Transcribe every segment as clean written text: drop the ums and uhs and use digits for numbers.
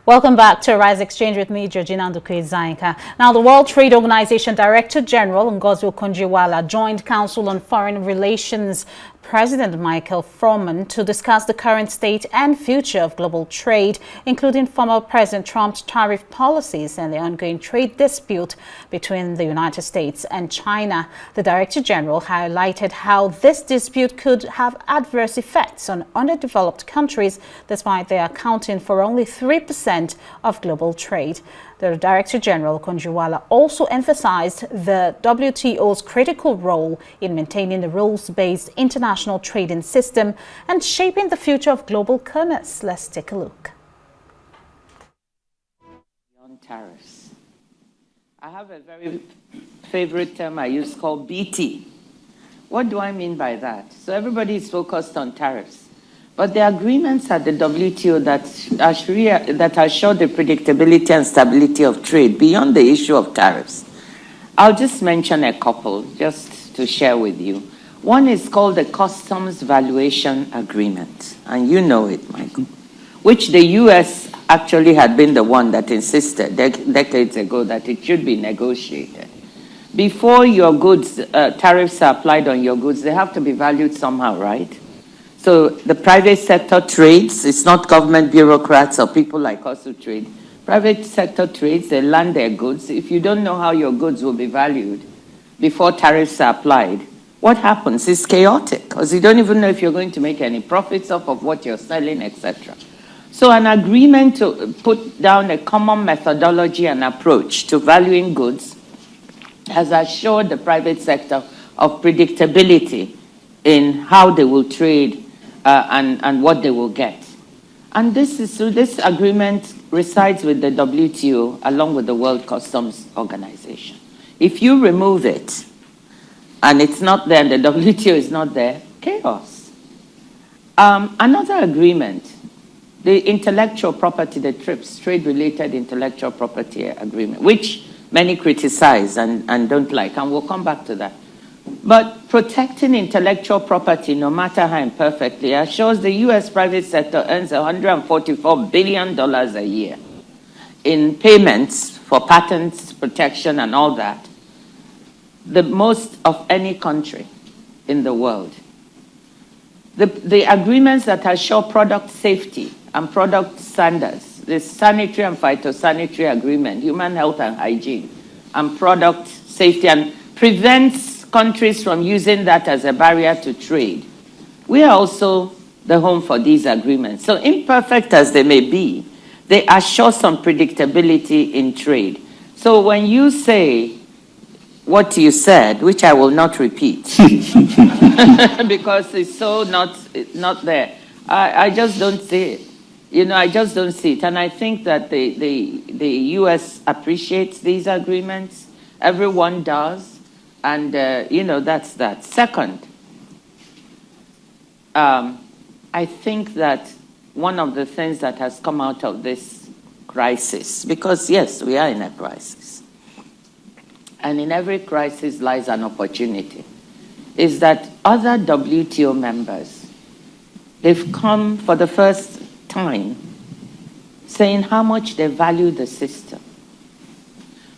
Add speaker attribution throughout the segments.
Speaker 1: Welcome back to Rise Exchange with me, Georgina Ndukwe-Zainka. Now, the World Trade Organization Director General Ngozi Okonjo-Iweala joined Council on Foreign Relations President Michael Froman to discuss the current state and future of global trade, including former President Trump's tariff policies and the ongoing trade dispute between the United States and China. The Director General highlighted how this dispute could have adverse effects on underdeveloped countries, despite their accounting for only 3% of global trade. The Director General Okonjo-Iweala also emphasized the WTO's critical role in maintaining the rules-based international trading system and shaping the future of global commerce. Let's take a look.
Speaker 2: Beyond tariffs, I have a very favorite term I use called BT. What do I mean by that? So everybody is focused on tariffs. But the agreements at the WTO that assure the predictability and stability of trade beyond the issue of tariffs. I'll just mention a couple just to share with you. One is called the Customs Valuation Agreement, and you know it, Michael, which the US actually had been the one that insisted decades ago that it should be negotiated. Before your goods, tariffs are applied on your goods, they have to be valued somehow, right? So the private sector trades, it's not government bureaucrats or people like us who trade. Private sector trades, they land their goods. If you don't know how your goods will be valued before tariffs are applied, what happens? It's chaotic, because you don't even know if you're going to make any profits off of what you're selling, etc. So an agreement to put down a common methodology and approach to valuing goods has assured the private sector of predictability in how they will trade and what they will get. And this agreement resides with the WTO along with the World Customs Organization. If you remove it and it's not there and the WTO is not there, chaos. Another agreement, the intellectual property, the TRIPS, Trade-Related Intellectual Property Agreement, which many criticize and don't like, and we'll come back to that. But protecting intellectual property, no matter how imperfectly, assures the U.S. private sector earns $144 billion a year in payments for patents, protection, and all that, the most of any country in the world. The agreements that assure product safety and product standards, the sanitary and phytosanitary agreement, human health and hygiene, and product safety, and prevents countries from using that as a barrier to trade. We are also the home for these agreements. So imperfect as they may be, they assure some predictability in trade. So when you say what you said, which I will not repeat, because it's so not there, I just don't see it. You know, I just don't see it. And I think that the U.S. appreciates these agreements. Everyone does. And, you know, that's that. Second, I think that one of the things that has come out of this crisis, because, yes, we are in a crisis, and in every crisis lies an opportunity, is that other WTO members, they've come for the first time saying how much they value the system,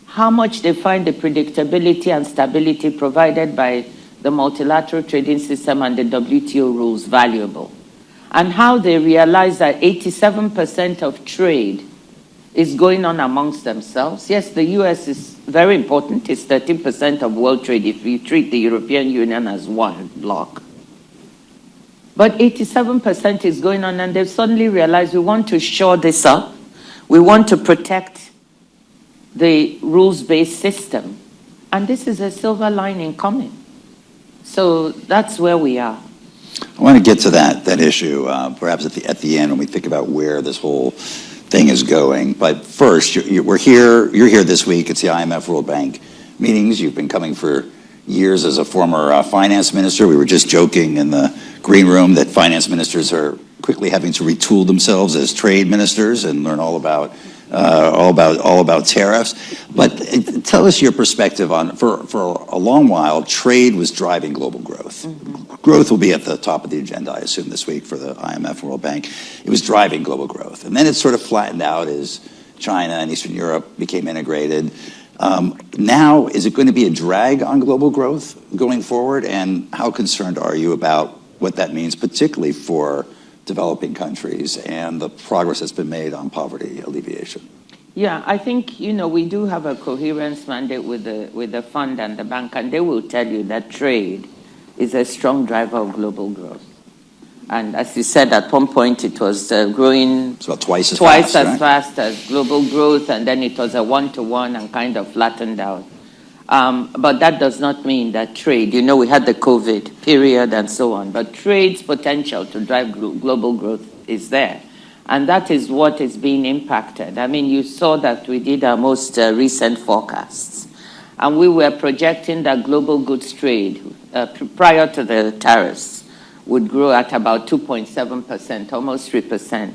Speaker 2: how much they find the predictability and stability provided by the multilateral trading system and the WTO rules valuable, and how they realize that 87% of trade is going on amongst themselves. Yes, the US is very important. It's 13% of world trade if you treat the European Union as one bloc. But 87% is going on, and they've suddenly realized we want to shore this up. We want to protect the rules-based system. And this is a silver lining coming. So that's where we are.
Speaker 3: I want to get to that issue, perhaps at the end when we think about where this whole thing is going. But first, you're here this week. It's the IMF World Bank meetings. You've been coming for years as a former finance minister. We were just joking in the green room that finance ministers are quickly having to retool themselves as trade ministers and learn all about tariffs. But tell us your perspective on, for a long while, trade was driving global growth.
Speaker 2: Mm-hmm.
Speaker 3: growth will be at the top of the agenda, I assume, this week for the IMF and World Bank. It was driving global growth. And then it sort of flattened out as China and Eastern Europe became integrated. Now, is it going to be a drag on global growth going forward? And how concerned are you about what that means, particularly for developing countries and the progress that's been made on poverty alleviation?
Speaker 2: Yeah, I think, we do have a coherence mandate with the fund and the bank, and they will tell you that trade is a strong driver of global growth. And as you said, at one point it was growing
Speaker 3: It's about twice as
Speaker 2: fast as global growth, and then it was a one-to-one and kind of flattened out. But that does not mean that trade, we had the COVID period and so on, but trade's potential to drive global growth is there. And that is what is being impacted. I mean, you saw that we did our most recent forecasts, and we were projecting that global goods trade prior to the tariffs would grow at about 2.7%, almost 3%.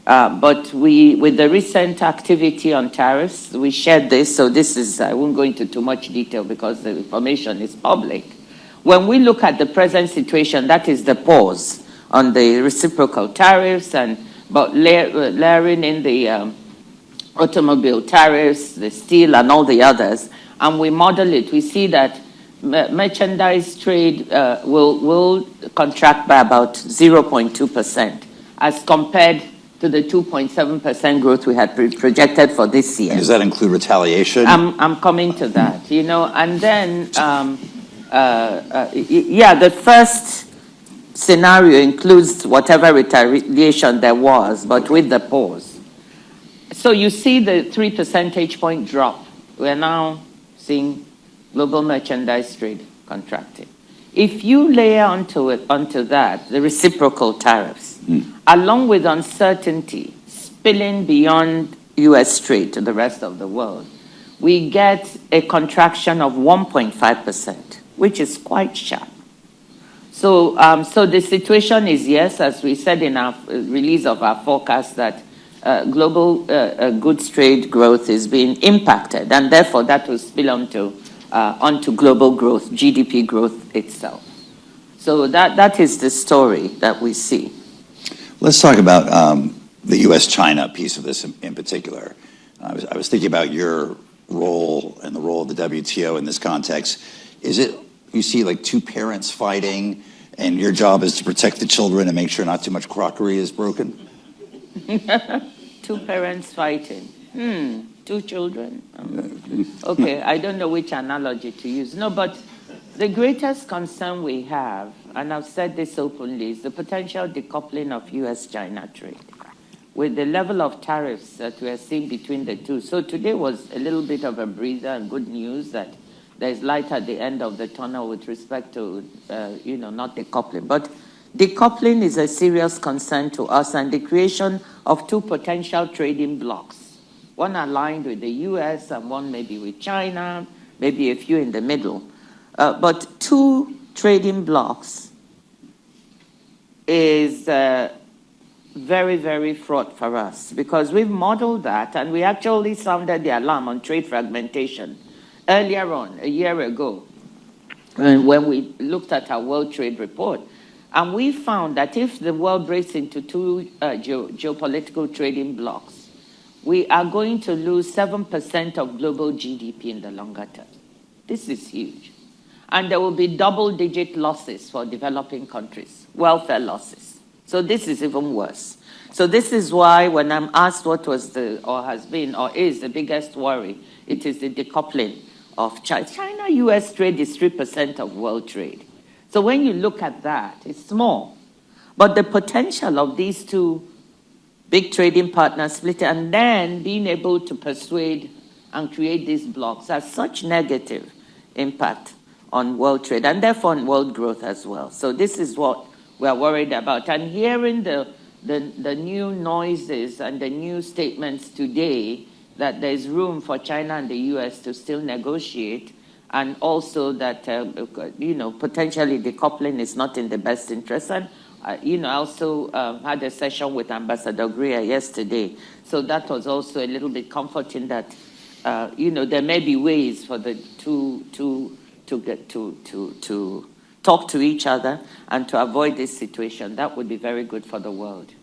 Speaker 2: But with the recent activity on tariffs, we shared this, so this is, I won't go into too much detail because the information is public. When we look at the present situation, that is the pause on the reciprocal tariffs, but layering in the automobile tariffs, the steel and all the others, and we model it, we see that merchandise trade will contract by about 0.2% as compared to the 2.7% growth we had projected for this year.
Speaker 3: And does that include retaliation?
Speaker 2: I'm coming to that, and then, the first scenario includes whatever retaliation there was, but with the pause. So you see the 3 percentage point drop. We're now seeing global merchandise trade contracting. If you layer onto that the reciprocal tariffs, along with uncertainty spilling beyond U.S. trade to the rest of the world, we get a contraction of 1.5%, which is quite sharp. So the situation is, yes, as we said in our release of our forecast, that global goods trade growth is being impacted, and therefore that will spill onto global growth, GDP growth itself. So that is the story that we see.
Speaker 3: Let's talk about the U.S.-China piece of this in particular. I was thinking about your role and the role of the WTO in this context. Is it, you see like two parents fighting and your job is to protect the children and make sure not too much crockery is broken?
Speaker 2: Two parents fighting. Two children. Okay, I don't know which analogy to use. No, but the greatest concern we have, and I've said this openly, is the potential decoupling of U.S.-China trade with the level of tariffs that we are seeing between the two. So today was a little bit of a breather and good news that there's light at the end of the tunnel with respect to, not decoupling. But decoupling is a serious concern to us, and the creation of two potential trading blocs, one aligned with the U.S. and one maybe with China, maybe a few in the middle. But two trading blocs is very, very fraught for us because we've modeled that, and we actually sounded the alarm on trade fragmentation earlier on, a year ago, when we looked at our World Trade Report. And we found that if the world breaks into two geopolitical trading blocs, we are going to lose 7% of global GDP in the longer term. This is huge. And there will be double-digit losses for developing countries, welfare losses. So this is even worse. So this is why when I'm asked what was or has been, or is the biggest worry, it is the decoupling of China. China-US trade is 3% of world trade. So when you look at that, it's small. But the potential of these two big trading partners split and then being able to persuade and create these blocks has such negative impact on world trade and therefore on world growth as well. So this is what we're worried about. And hearing the new noises and the new statements today that there's room for China and the US to still negotiate, and also that, potentially decoupling is not in the best interest. And, I also had a session with Ambassador Greer yesterday. So that was also a little bit comforting that, there may be ways for the two to talk to each other and to avoid this situation. That would be very good for the world.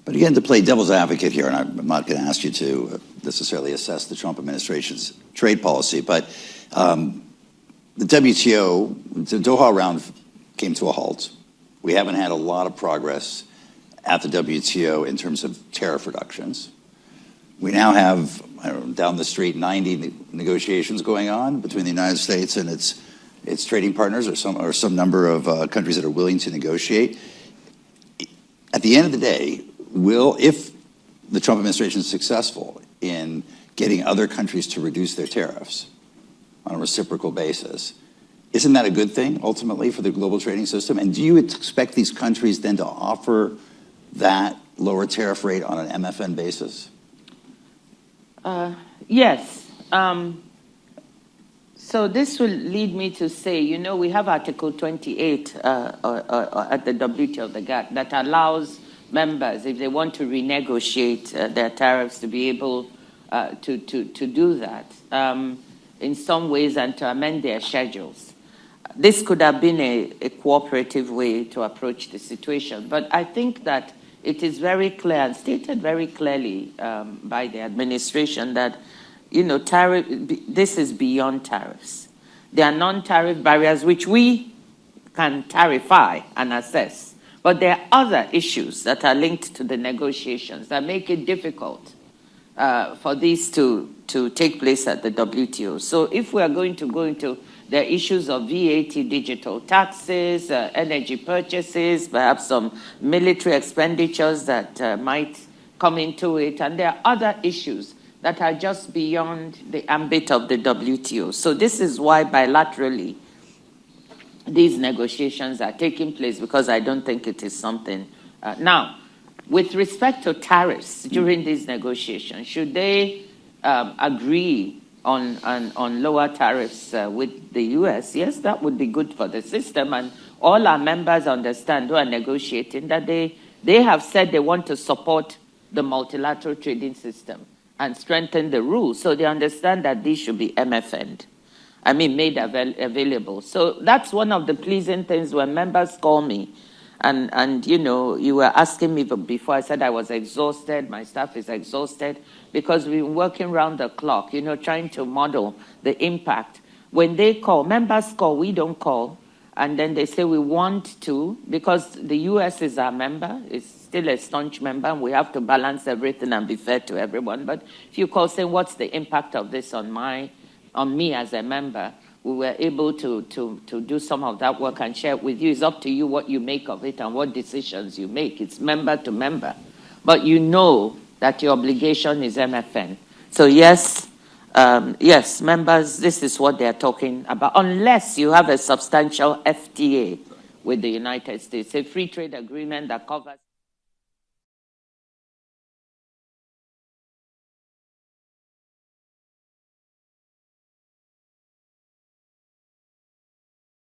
Speaker 3: But again, to play devil's advocate here, and I'm not going to ask you to necessarily assess the Trump administration's trade policy, but the WTO, the Doha round came to a halt. We haven't had a lot of progress at the WTO in terms of tariff reductions. We now have, I don't know, down the street, 90 negotiations going on between the United States and its trading partners, or some number of countries that are willing to negotiate. At the end of the day, if the Trump administration is successful in getting other countries to reduce their tariffs on a reciprocal basis, isn't that a good thing ultimately for the global trading system? And do you expect these countries then to offer that lower tariff rate on an MFN basis?
Speaker 2: Yes. So this will lead me to say, you know, we have Article 28 at the WTO, the GATT, that allows members, if they want to renegotiate their tariffs, to be able to do that in some ways and to amend their schedules. This could have been a cooperative way to approach the situation, but I think that it is very clear and stated very clearly by the administration that, you know, this is beyond tariffs. There are non-tariff barriers which we can tarify and assess. But there are other issues that are linked to the negotiations that make it difficult for these to take place at the WTO. So if we are going to go into the issues of VAT, digital taxes, energy purchases, perhaps some military expenditures that might come into it, and there are other issues that are just beyond the ambit of the WTO. So this is why bilaterally these negotiations are taking place, because I don't think it is something. Now, with respect to tariffs during these negotiations, should they agree on lower tariffs with the U.S., yes, that would be good for the system. And all our members understand who are negotiating that they have said they want to support the multilateral trading system and strengthen the rules. So they understand that these should be MFN'd. I mean, made available. So that's one of the pleasing things when members call me. And you know, you were asking me before, I said I was exhausted, my staff is exhausted, because we've been working round the clock, you know, trying to model the impact. When they call, members call, we don't call. And then they say we want to, because the US is our member, it's still a staunch member, and we have to balance everything and be fair to everyone. But if you call saying, what's the impact of this on me as a member, we were able to do some of that work and share it with you. It's up to you what you make of it and what decisions you make. It's member to member. But you know that your obligation is MFN. So yes, yes, members, this is what they're talking about, unless you have a substantial FTA with the United States, a free trade agreement that covers